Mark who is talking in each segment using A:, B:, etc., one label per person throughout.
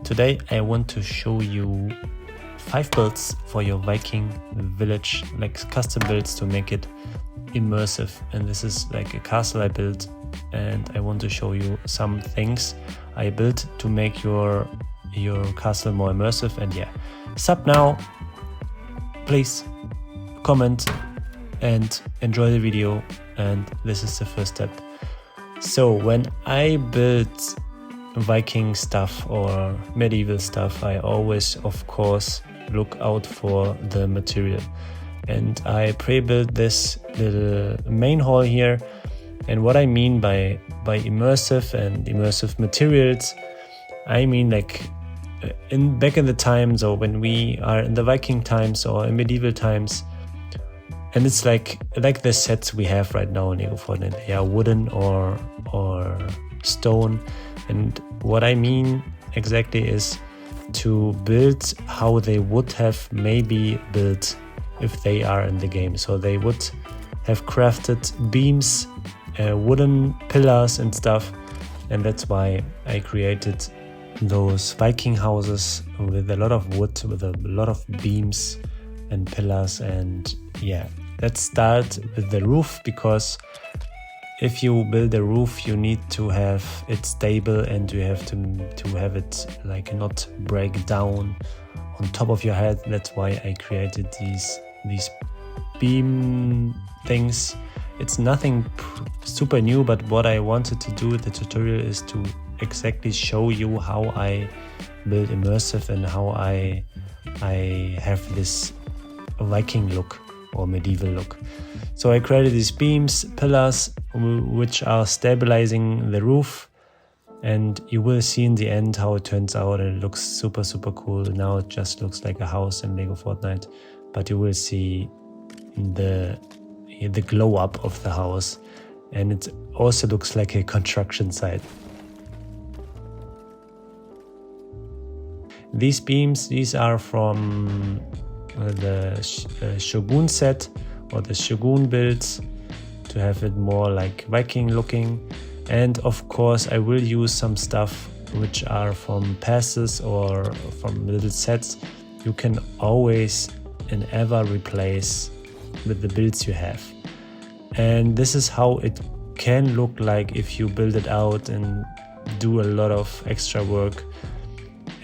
A: Today I want to show you 5 builds for your Viking village, like custom builds to make it immersive. And this is like a castle I built, and I want to show you some things I built to make your castle more immersive. And yeah, sub now, please comment and enjoy the video. And this is the first step. So when I build Viking stuff or medieval stuff, I always, of course, look out for the material. And I pre-built this little main hall here. And what I mean by immersive and immersive materials, I mean like back in the times, or when we are in the Viking times or in medieval times, and it's like the sets we have right now in Lego Fortnite. They are wooden or stone. And what I mean exactly is to build how they would have maybe built if they are in the game. So they would have crafted beams, wooden pillars and stuff. And that's why I created those Viking houses with a lot of wood, with a lot of beams and pillars. And yeah, let's start with the roof, because if you build a roof, you need to have it stable, and you have to have it like not break down on top of your head. That's why I created these beam things. It's nothing super new, but what I wanted to do with the tutorial is to exactly show you how I build immersive and how I have this Viking look or medieval look. So I created these beams, pillars, which are stabilizing the roof, and you will see in the end how it turns out, and it looks super cool. Now it just looks like a house in Lego Fortnite, but you will see the glow up of the house, and it also looks like a construction site. These beams, these are from the Shogun set or the Shogun builds, to have it more like Viking looking. And of course I will use some stuff which are from passes or from little sets. You can always and ever replace with the builds you have. And this is how it can look like if you build it out and do a lot of extra work.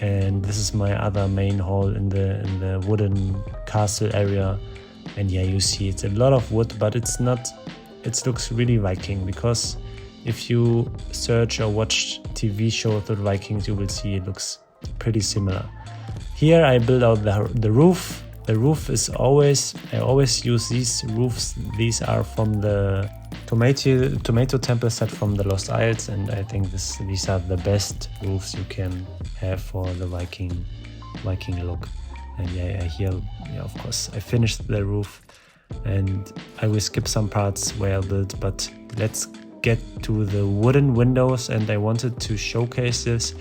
A: And this is my other main hall in the wooden castle area. And yeah, you see it's a lot of wood, but it looks really Viking, because if you search or watch TV shows with Vikings, you will see it looks pretty similar. Here I build out the roof. The roof is I always use these roofs. These are from the tomato temple set from the Lost Isles, and I think these are the best roofs you can have for the Viking look. And yeah, here, of course, I finished the roof, and I will skip some parts where I built, but let's get to the wooden windows. And I wanted to showcase this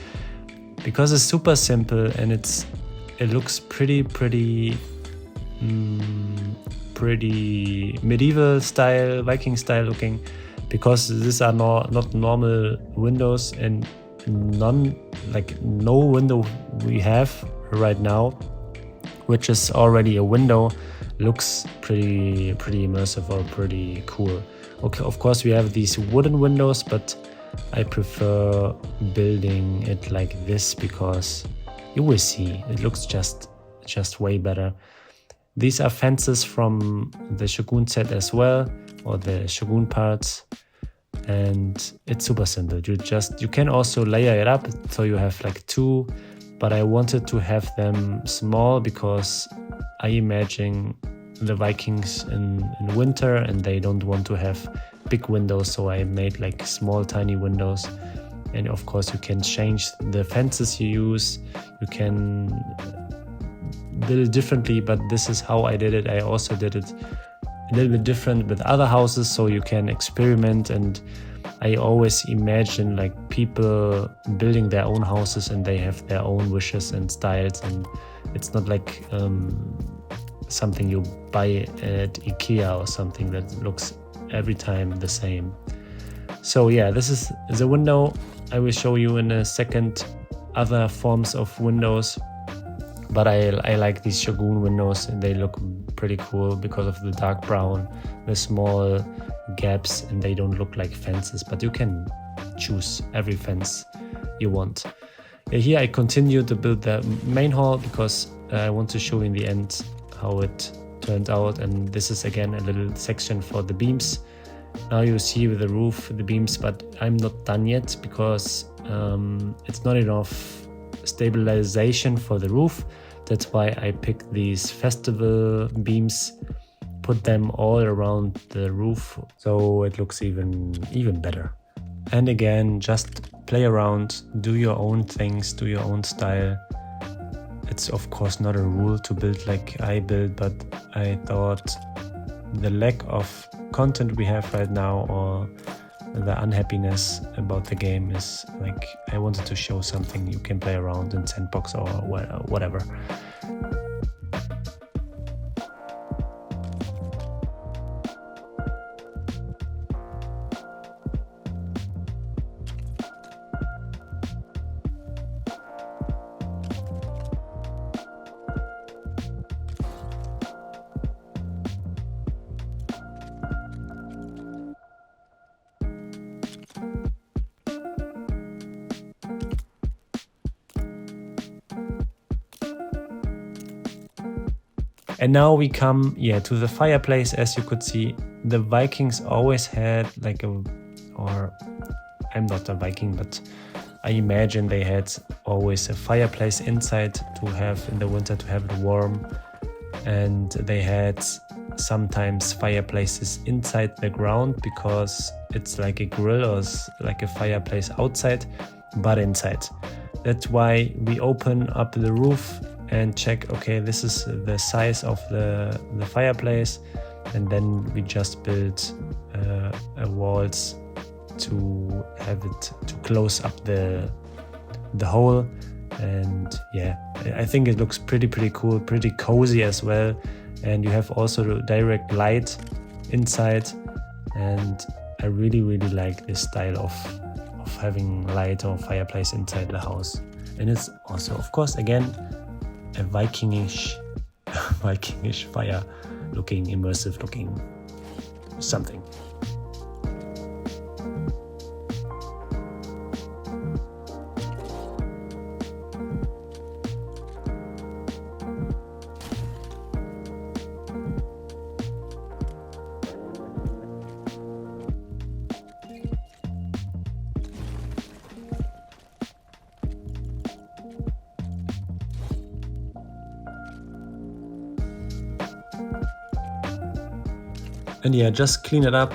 A: because it's super simple, and it looks pretty medieval style, Viking style looking, because these are not normal windows, and no window we have right now, which is already a window, looks pretty immersive or pretty cool. Okay, of course we have these wooden windows, but I prefer building it like this, because you will see it looks just way better. These are fences from the Shogun set as well, or the Shogun parts, and it's super simple. You can also layer it up, so you have like 2, but I wanted to have them small because I imagine the Vikings in winter and they don't want to have big windows, so I made like small tiny windows. And of course you can change the fences you use, you can build it differently, but this is how I did it. I also did it a little bit different with other houses, so you can experiment. And I always imagine like people building their own houses, and they have their own wishes and styles, and it's not like something you buy at IKEA or something that looks every time the same. So yeah, this is the window. I will show you in a second other forms of windows, but I like these Shogun windows, and they look pretty cool because of the dark brown, the small gaps, and they don't look like fences, but you can choose every fence you want. Here I continue to build the main hall because I want to show in the end how it turned out, and this is again a little section for the beams. Now you see with the roof the beams, but I'm not done yet because it's not enough stabilization for the roof. That's why I picked these festival beams, put them all around the roof so it looks even better. And again, just play around, do your own things, do your own style. It's of course not a rule to build like I build, but I thought the lack of content we have right now, or the unhappiness about the game, is like I wanted to show something you can play around in sandbox or whatever. And now we come to the fireplace. As you could see, the Vikings always had like or I'm not a Viking, but I imagine they had always a fireplace inside to have in the winter, to have it warm. And they had sometimes fireplaces inside the ground because it's like a grill or like a fireplace outside, but inside. That's why we open up the roof and check, okay, this is the size of the fireplace, and then we just build walls to have it to close up the hole. And yeah, I think it looks pretty cool, pretty cozy as well. And you have also direct light inside, and I really like this style of having light or fireplace inside the house. And it's also, of course, again, a Vikingish fire looking, immersive looking something. And yeah, just clean it up,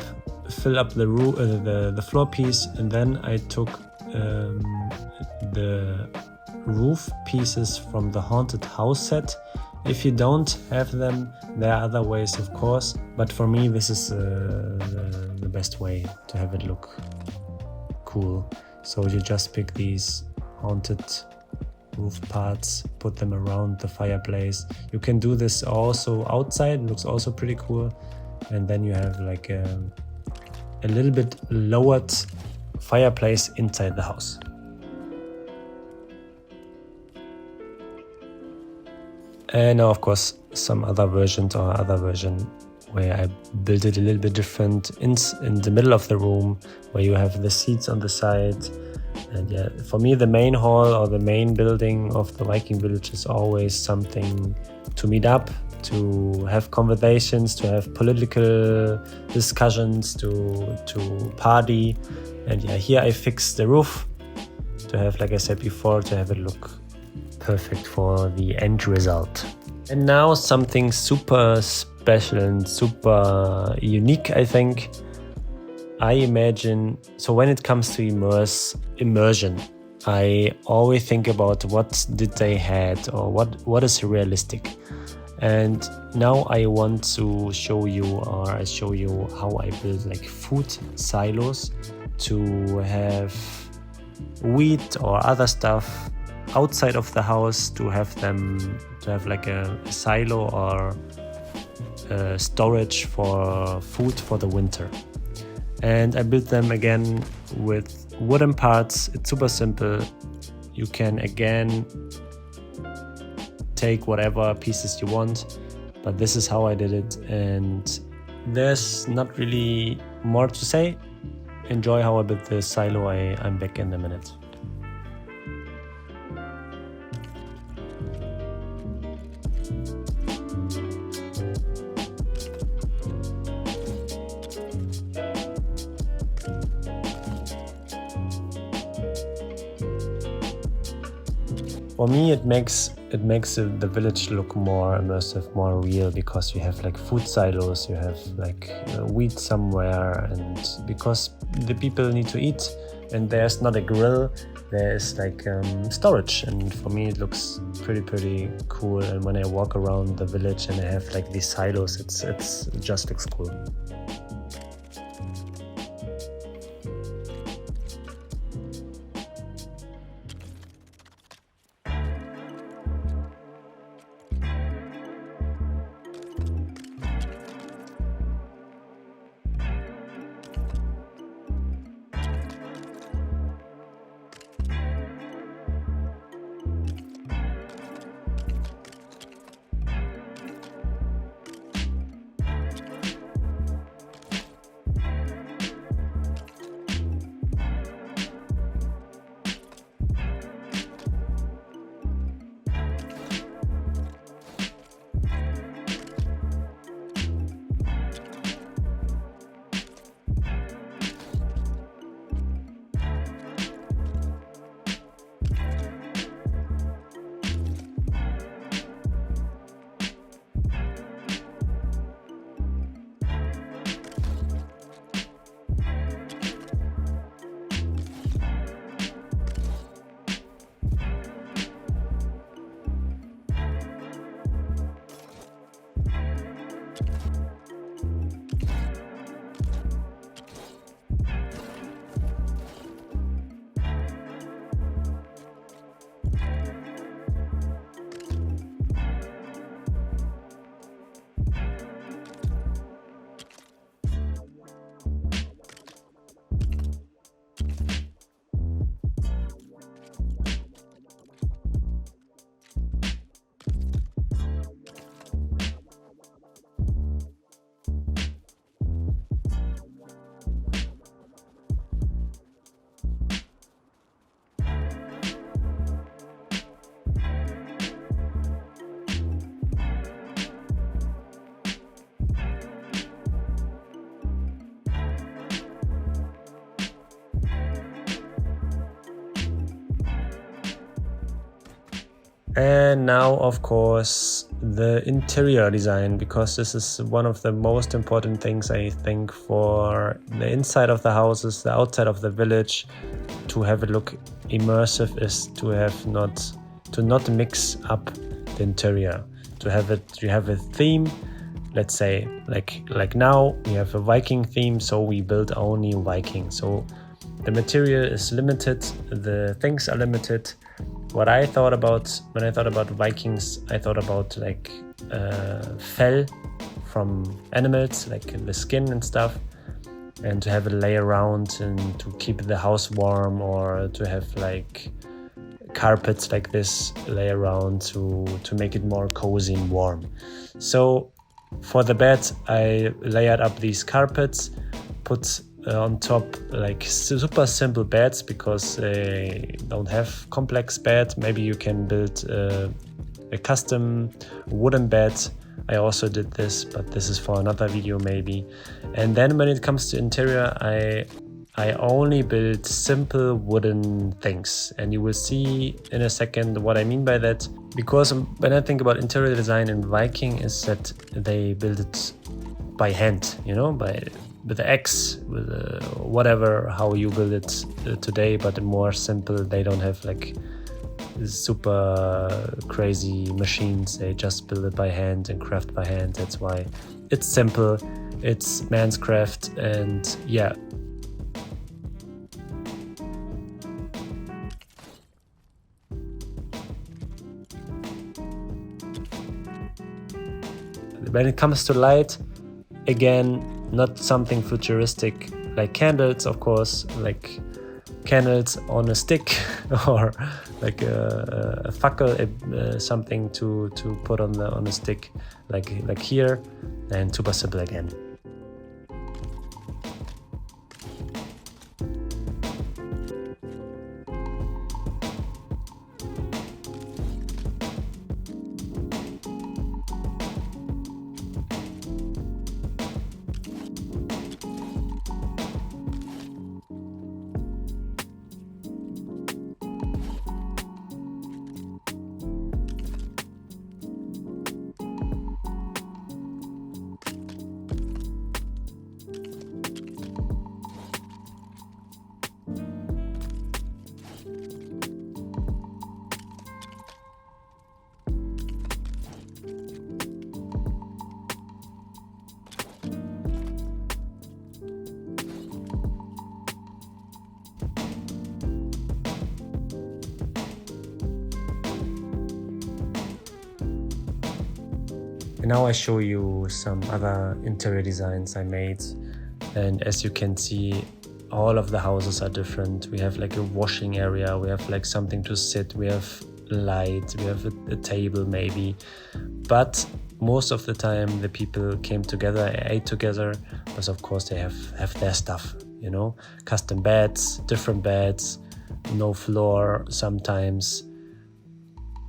A: fill up the floor piece, and then I took the roof pieces from the haunted house set. If you don't have them, there are other ways, of course, but for me this is the best way to have it look cool. So you just pick these haunted roof parts, put them around the fireplace. You can do this also outside, it looks also pretty cool. And then you have like a little bit lowered fireplace inside the house. And now, of course, some other version where I built it a little bit different in the middle of the room, where you have the seats on the side. And yeah, for me, the main hall or the main building of the Viking village is always something to meet up, to have conversations, to have political discussions, to party. And yeah, here I fixed the roof to have, like I said before, to have it look perfect for the end result. And now something super special and super unique, I think. I imagine, so when it comes to immersion, I always think about what did they had, or what is realistic. And now I want to show you how I build like food silos to have wheat or other stuff outside of the house, to have like a silo or storage for food for the winter. And I built them again with wooden parts. It's super simple. you can again take whatever pieces you want, but this is how I did it, and there's not really more to say. Enjoy how I built the silo. I'm back in a minute. For me, it makes the village look more immersive, more real, because you have like food silos, you have like wheat somewhere, and because the people need to eat, and there's not a grill, there's like storage, and for me it looks pretty cool. And when I walk around the village and I have like these silos, it just looks cool. And now, of course, the interior design, because this is one of the most important things, I think, for the inside of the houses, the outside of the village, to have it look immersive, is to not mix up the interior, to have a theme. Let's say like now we have a Viking theme, so we build only Viking. So the material is limited, the things are limited. What I thought about when I thought about Vikings, I thought about like fell from animals, like the skin and stuff, and to have it lay around and to keep the house warm, or to have like carpets like this lay around to make it more cozy and warm. So for the bed, I layered up these carpets, put on top like super simple beds, because they don't have complex bed. Maybe you can build a custom wooden bed. I also did this, but this is for another video maybe. And then when it comes to interior, I only build simple wooden things, and you will see in a second what I mean by that. Because when I think about interior design in Viking, is that they build it by hand, with the axe, with whatever, how you build it today, but more simple. They don't have like super crazy machines. They just build it by hand and craft by hand. That's why it's simple, it's man's craft. And yeah, when it comes to light, again, not something futuristic like candles, of course, like candles on a stick or a fackel, something to put on the stick, like here, and super simple again. And now I show you some other interior designs I made, and as you can see, all of the houses are different. We have like a washing area, we have like something to sit, we have light, we have a table maybe, but most of the time the people came together, ate together, because of course they have their stuff, you know, custom beds, different beds, no floor sometimes.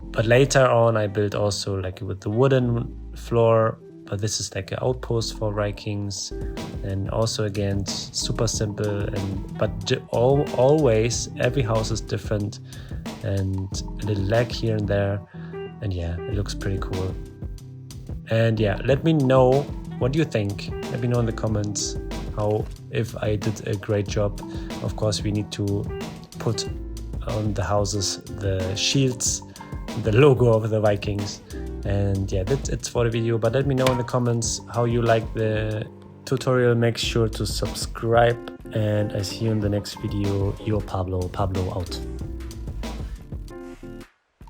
A: But later on I built also like with the wooden floor, but this is like an outpost for Vikings, and also again super simple, and but always every house is different, and a little leg here and there, and yeah, it looks pretty cool. And yeah, let me know what you think. Let me know in the comments if I did a great job. Of course, we need to put on the houses the shields, the logo of the Vikings. And yeah, that's it for the video, but let me know in the comments how you like the tutorial. Make sure to subscribe, and I see you in the next video. Your Pablo out.